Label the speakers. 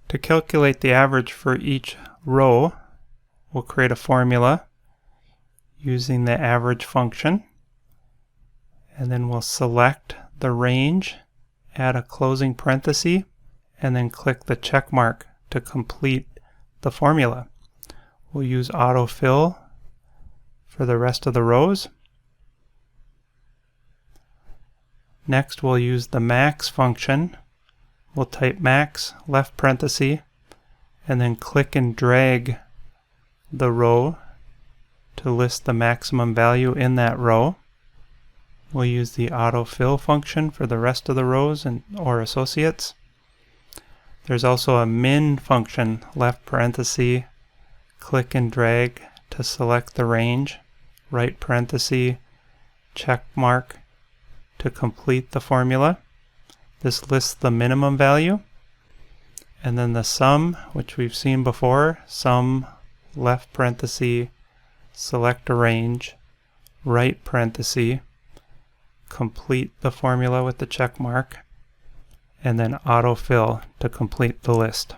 Speaker 1: To calculate the average for each row, we'll create a formula using the average function, and then we'll select the range, add a closing parenthesis, and then click the check mark to complete the formula. We'll use autofill for the rest of the rows. Next, we'll use the max function. We'll type max left parenthesis and then click and drag the row to list the maximum value in that row. We'll use the autofill function for the rest of the rows or associates. There's also a min function, left parenthesis, click and drag to select the range, right parenthesis, check mark to complete the formula. This lists the minimum value. And then the sum, which we've seen before, sum left parenthesis, select a range, right parenthesis, complete the formula with the check mark, and then autofill to complete the list.